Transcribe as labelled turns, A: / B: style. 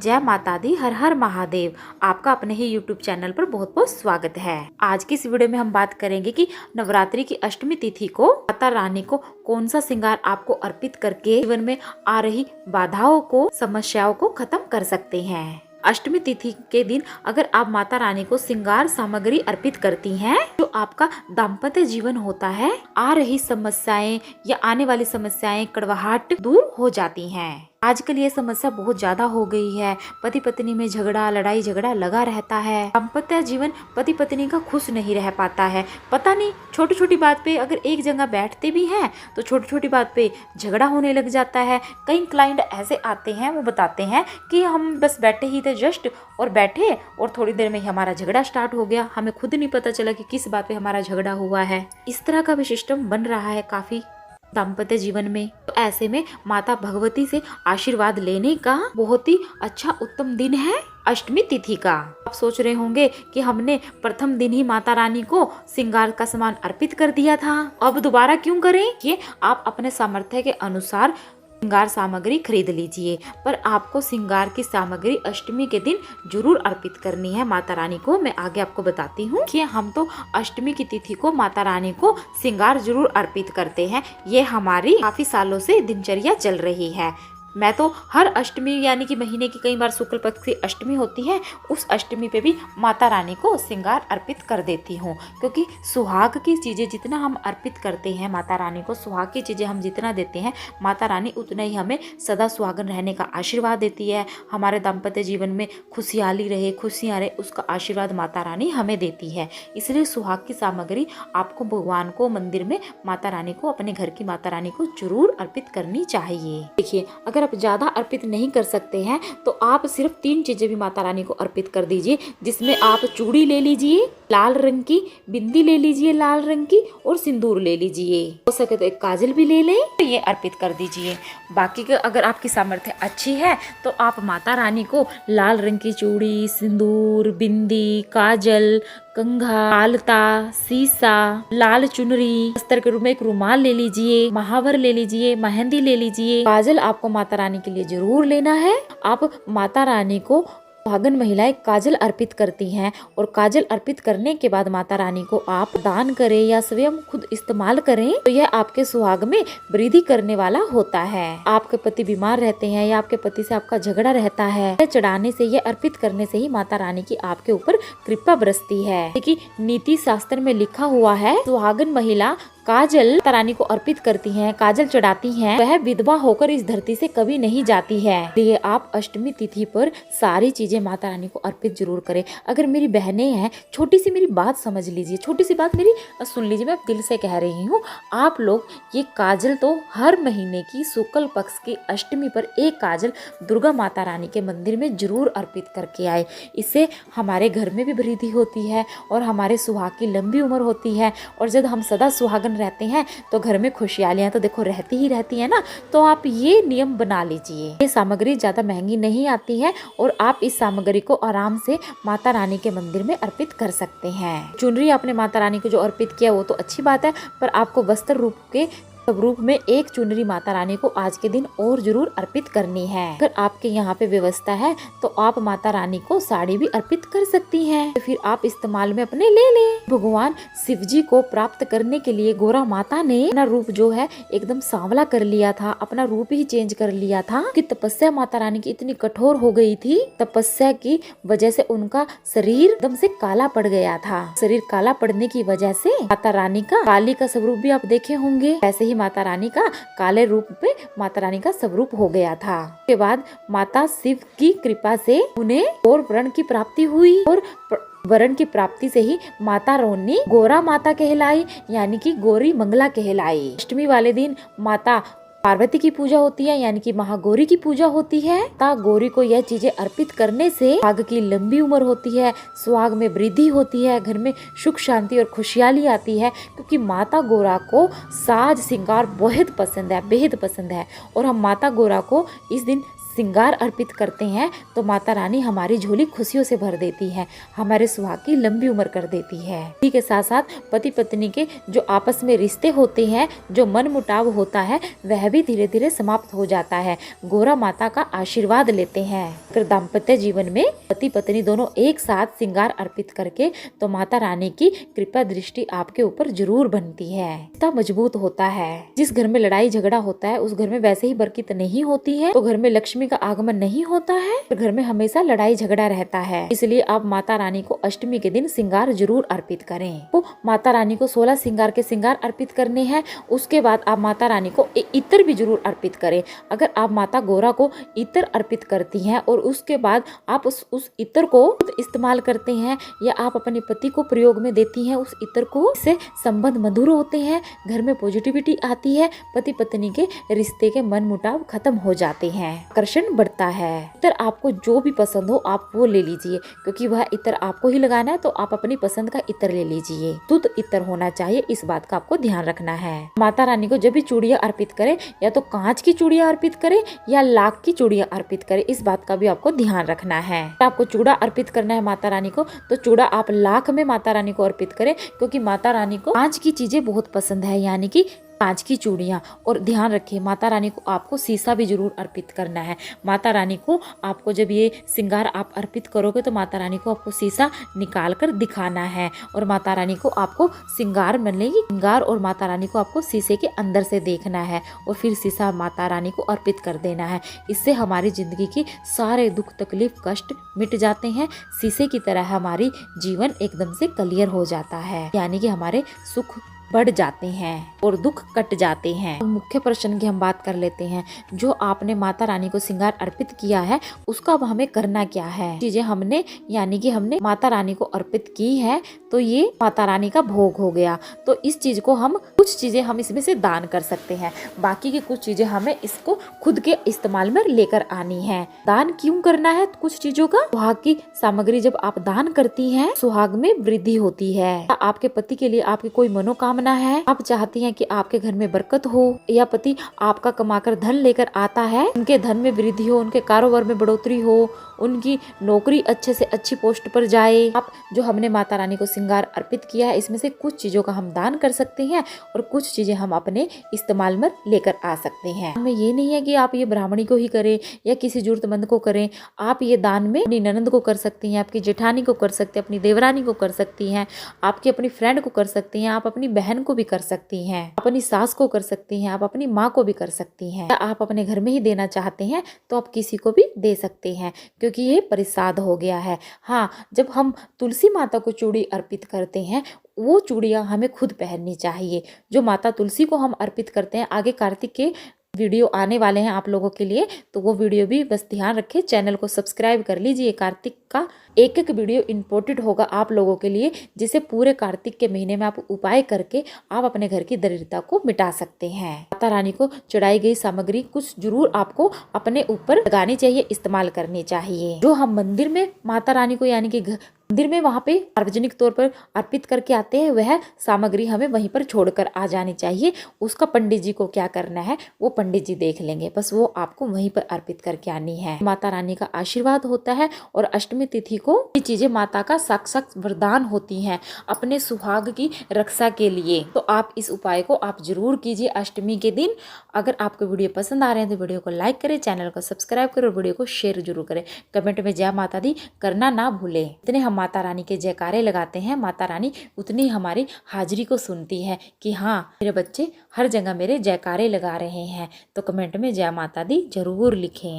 A: जय माता दी, हर हर महादेव। आपका अपने ही YouTube चैनल पर बहुत बहुत स्वागत है। आज की इस वीडियो में हम बात करेंगे कि नवरात्रि की अष्टमी तिथि को माता रानी को कौन सा श्रृंगार आपको अर्पित करके जीवन में आ रही बाधाओं को, समस्याओं को खत्म कर सकते हैं। अष्टमी तिथि के दिन अगर आप माता रानी को श्रृंगार सामग्री अर्पित करती हैं, तो आपका दाम्पत्य जीवन होता है, आ रही समस्याएं या आने वाली समस्याएं, कड़वाहट दूर हो जाती हैं। आजकल ये समस्या बहुत ज्यादा हो गई है। पति पत्नी में झगड़ा, लड़ाई झगड़ा लगा रहता है। दाम्पत्य जीवन पति पत्नी का खुश नहीं रह पाता है। पता नहीं, छोटी छोटी बात पे अगर एक जगह बैठते भी हैं तो छोटी छोटी बात पे झगड़ा होने लग जाता है। कई क्लाइंट ऐसे आते हैं, वो बताते हैं कि हम बस बैठे ही थे जस्ट, और बैठे और थोड़ी देर में ही हमारा झगड़ा स्टार्ट हो गया। हमें खुद नहीं पता चला कि किस बात पे हमारा झगड़ा हुआ है। इस तरह का भी सिस्टम बन रहा है काफी दाम्पत्य जीवन में। तो ऐसे में माता भगवती से आशीर्वाद लेने का बहुत ही अच्छा उत्तम दिन है अष्टमी तिथि का। आप सोच रहे होंगे कि हमने प्रथम दिन ही माता रानी को श्रृंगार का सामान अर्पित कर दिया था, अब दोबारा क्यों करें? ये आप अपने सामर्थ्य के अनुसार श्रृंगार सामग्री खरीद लीजिए, पर आपको श्रृंगार की सामग्री अष्टमी के दिन जरूर अर्पित करनी है माता रानी को। मैं आगे आपको बताती हूँ कि हम तो अष्टमी की तिथि को माता रानी को श्रृंगार जरूर अर्पित करते हैं। ये हमारी काफी सालों से दिनचर्या चल रही है। मैं तो हर अष्टमी, यानी कि महीने की कई बार शुक्ल पक्ष की अष्टमी होती है, उस अष्टमी पे भी माता रानी को श्रृंगार अर्पित कर देती हूँ। क्योंकि सुहाग की चीजें जितना हम अर्पित करते हैं माता रानी को, सुहाग की चीजें हम जितना देते हैं, माता रानी उतना ही हमें सदा सुहागन रहने का आशीर्वाद देती है। हमारे दाम्पत्य जीवन में खुशहाली रहे, खुशियाँ रहे, उसका आशीर्वाद माता रानी हमें देती है। इसलिए सुहाग की सामग्री आपको भगवान को, मंदिर में माता रानी को, अपने घर की माता रानी को जरूर अर्पित करनी चाहिए। देखिए, अगर आप ज्यादा अर्पित नहीं कर सकते हैं तो आप सिर्फ 3 चीजें भी माता रानी को अर्पित कर दीजिए, जिसमें आप चूड़ी ले लीजिए लाल रंग की, बिंदी ले लीजिए लाल रंग की, और सिंदूर ले लीजिए। हो सके तो एक काजल भी ले लें, तो ये अर्पित कर दीजिए। बाकी के अगर आपकी सामर्थ्य अच्छी है तो आप माता रानी को लाल रंग की चूड़ी, सिंदूर, बिंदी, काजल, कंघा, आलता, सीसा, लाल चुनरी, अस्तर के रूप में एक रुमाल ले लीजिए, महावर ले लीजिए, मेहंदी ले लीजिए। काजल आपको माता रानी के लिए जरूर लेना है। आप माता रानी को, सुहागन महिलाएं काजल अर्पित करती हैं, और काजल अर्पित करने के बाद माता रानी को आप दान करें या स्वयं खुद इस्तेमाल करें, तो यह आपके सुहाग में वृद्धि करने वाला होता है। आपके पति बीमार रहते हैं या आपके पति से आपका झगड़ा रहता है, यह चढ़ाने से, यह अर्पित करने से ही माता रानी की आपके ऊपर कृपा बरसती है। देखिए, नीति शास्त्र में लिखा हुआ है, सुहागन महिला काजल माता रानी को अर्पित करती हैं, काजल चढ़ाती हैं, वह विधवा होकर इस धरती से कभी नहीं जाती है। इसलिए आप अष्टमी तिथि पर सारी चीजें माता रानी को अर्पित जरूर करें। अगर मेरी बहनें हैं, छोटी सी मेरी बात समझ लीजिए, छोटी सी बात मेरी सुन लीजिए, मैं दिल से कह रही हूँ। आप लोग ये काजल तो हर महीने की शुक्ल पक्ष की अष्टमी पर एक काजल दुर्गा माता रानी के मंदिर में जरूर अर्पित करके आए। इससे हमारे घर में भी वृद्धि होती है और हमारे सुहाग की लंबी उम्र होती है। और जब हम सदा सुहागन रहते हैं तो घर में खुशहालियां तो देखो रहती ही रहती है ना। तो आप ये नियम बना लीजिए। ये सामग्री ज्यादा महंगी नहीं आती है और आप इस सामग्री को आराम से माता रानी के मंदिर में अर्पित कर सकते हैं। चुनरी आपने माता रानी को जो अर्पित किया वो तो अच्छी बात है, पर आपको वस्त्र रूप के रूप में एक चुनरी माता रानी को आज के दिन और जरूर अर्पित करनी है। अगर आपके यहाँ पे व्यवस्था है तो आप माता रानी को साड़ी भी अर्पित कर सकती हैं, तो फिर आप इस्तेमाल में अपने ले लें। भगवान शिव जी को प्राप्त करने के लिए गौरा माता ने अपना रूप जो है एकदम सांवला कर लिया था, अपना रूप ही चेंज कर लिया था। कि तपस्या माता रानी की इतनी कठोर हो गई थी, तपस्या की वजह से उनका शरीर एकदम से काला पड़ गया था। शरीर काला पड़ने की वजह से माता रानी का काली का स्वरूप भी आप देखे होंगे, ऐसे ही माता रानी का काले रूप पे माता रानी का स्वरूप हो गया था। उसके बाद माता शिव की कृपा से उन्हें और वर्ण की प्राप्ति हुई, और वरण की प्राप्ति से ही माता रानी गोरा माता कहलाई, यानी कि गौरी मंगला कहलाई। अष्टमी वाले दिन माता पार्वती की पूजा होती है, यानी कि महागौरी की पूजा होती है। माता गौरी को यह चीजें अर्पित करने से सुहाग की लंबी उम्र होती है, सुहाग में वृद्धि होती है, घर में सुख शांति और खुशहाली आती है। क्योंकि माता गौरा को साज श्रृंगार बहुत पसंद है, बेहद पसंद है, और हम माता गौरा को इस दिन श्रृंगार अर्पित करते हैं तो माता रानी हमारी झोली खुशियों से भर देती है, हमारे सुहाग की लंबी उम्र कर देती है। इसी के साथ साथ पति पत्नी के जो आपस में रिश्ते होते हैं, जो मन मुटाव होता है, वह भी धीरे धीरे समाप्त हो जाता है। गौरा माता का आशीर्वाद लेते हैं। अगर दाम्पत्य जीवन में पति पत्नी दोनों एक साथ श्रृंगार अर्पित करके तो माता रानी की कृपा दृष्टि आपके ऊपर जरूर बनती है, रिश्ता मजबूत होता है। जिस घर में लड़ाई झगड़ा होता है उस घर में वैसे ही बरकत नहीं होती है, तो घर में लक्ष्मी का आगमन नहीं होता है, तो घर में हमेशा लड़ाई झगड़ा रहता है। इसलिए आप माता रानी को अष्टमी के दिन श्रृंगार जरूर अर्पित करें। तो माता रानी को 16 श्रृंगार के श्रृंगार अर्पित करने हैं। उसके बाद आप माता रानी को इत्र भी जरूर अर्पित करें। अगर आप माता गौरा को इत्र अर्पित करती हैं और उसके बाद आप उस इत्र को इस्तेमाल करते हैं या आप अपने पति को प्रयोग में देती हैं उस इत्र को, इससे संबंध मधुर होते हैं, घर में पॉजिटिविटी आती है, पति पत्नी के रिश्ते के मन मुटाव खत्म हो जाते हैं, आकर्षण बढ़ता है। इत्र आपको जो भी पसंद हो आप वो ले लीजिए, क्योंकि वह इत्र आपको ही लगाना है, तो आप अपनी पसंद का इत्र ले लीजिए। शुद्ध इत्र होना चाहिए, इस बात का आपको ध्यान रखना है। माता रानी को जब भी चूड़ियां अर्पित करें, या तो कांच की चूड़ियां अर्पित करें या लाख की चूड़ियां अर्पित करें, इस बात का भी आपको ध्यान रखना है। आपको चूड़ा अर्पित करना है माता रानी को, तो चूड़ा आप लाख में माता रानी को अर्पित करें, क्योंकि माता रानी को कांच की चीजें बहुत पसंद है, यानी कि कांच की चूड़ियां। और ध्यान रखिए माता रानी को आपको शीशा भी जरूर अर्पित करना है। माता रानी को आपको जब ये श्रृंगार आप अर्पित करोगे तो माता रानी को आपको शीशा निकाल कर दिखाना है, और माता रानी को आपको श्रृंगार मिलेगी, श्रृंगार और माता रानी को आपको शीशे के अंदर से देखना है और फिर शीशा माता रानी को अर्पित कर देना है। इससे हमारी जिंदगी की सारे दुख तकलीफ कष्ट मिट जाते हैं। शीशे की तरह हमारी जीवन एकदम से क्लियर हो जाता है, यानी कि हमारे सुख बढ़ जाते हैं और दुख कट जाते हैं। मुख्य प्रश्न की हम बात कर लेते हैं। जो आपने माता रानी को श्रृंगार अर्पित किया है उसका अब हमें करना क्या है। चीजें हमने यानी कि हमने माता रानी को अर्पित की है, तो ये माता रानी का भोग हो गया। तो इस चीज को हम कुछ चीजें हम इसमें से दान कर सकते हैं, बाकी की कुछ चीजें हमें इसको खुद के इस्तेमाल में लेकर आनी है। दान क्यों करना है कुछ चीजों का? सुहाग की सामग्री जब आप दान करती हैं, सुहाग में वृद्धि होती है। आपके पति के लिए आपकी कोई मनोकामना है, आप चाहती हैं कि आपके घर में बरकत हो, या पति आपका कमाकर धन लेकर आता है, उनके धन में वृद्धि हो, उनके कारोबार में बढ़ोतरी हो, उनकी नौकरी अच्छे से अच्छी पोस्ट पर जाए। आप जो हमने माता रानी को श्रृंगार अर्पित किया है इसमें से कुछ चीजों का हम दान कर सकते हैं और कुछ चीजें हम अपने इस्तेमाल में लेकर आ सकते हैं। हमें ये नहीं है कि आप ये ब्राह्मणी को ही करें या किसी जरूरतमंद को करें। आप ये दान में अपनी ननंद को कर सकती हैं, आपकी जेठानी को कर सकते हैं, अपनी देवरानी को कर सकती हैं, आपकी अपनी फ्रेंड को कर सकती हैं, आप अपनी बहन को भी कर सकती हैं, अपनी सास को कर सकती हैं, आप अपनी माँ को भी कर सकती हैं। आप अपने घर में ही देना चाहते हैं तो आप किसी को भी दे सकते हैं, क्योंकि ये परिसाद हो गया है। हाँ, जब हम तुलसी माता को चूड़ी अर्पित करते हैं वो चूड़ियाँ हमें खुद पहननी चाहिए। जो माता तुलसी को हम अर्पित करते हैं, आगे कार्तिक के वीडियो आने वाले हैं आप लोगों के लिए, तो वो वीडियो भी बस ध्यान रखें, चैनल को सब्सक्राइब कर लीजिए। कार्तिक का एक एक वीडियो इम्पोर्टेंट होगा आप लोगों के लिए, जिसे पूरे कार्तिक के महीने में आप उपाय करके आप अपने घर की दरिद्रता को मिटा सकते हैं। माता रानी को चढ़ाई गई सामग्री कुछ जरूर आपको अपने ऊपर लगानी चाहिए, इस्तेमाल करनी चाहिए। जो हम मंदिर में माता रानी को यानी कि मंदिर में वहाँ पे सार्वजनिक तौर पर अर्पित करके आते हैं, वह सामग्री हमें वहीं पर छोड़कर आ जानी चाहिए। उसका पंडित जी को क्या करना है वो पंडित जी देख लेंगे, बस वो आपको वहीं पर अर्पित करके आनी है। माता रानी का आशीर्वाद होता है और अष्टमी तिथि को ये चीजें माता का साक्षात वरदान होती हैं अपने सुहाग की रक्षा के लिए। तो आप इस उपाय को आप जरूर कीजिए अष्टमी के दिन। अगर आपको वीडियो पसंद आ रहे हैं तो वीडियो को लाइक करें, चैनल को सब्सक्राइब करें और वीडियो को शेयर जरूर करें। कमेंट में जय माता दी करना ना भूलें। इतने हम माता रानी के जयकारे लगाते हैं, माता रानी उतनी हमारी हाजिरी को सुनती है कि हाँ मेरे बच्चे हर जगह मेरे जयकारे लगा रहे हैं। तो कमेंट में जय माता दी जरूर लिखें।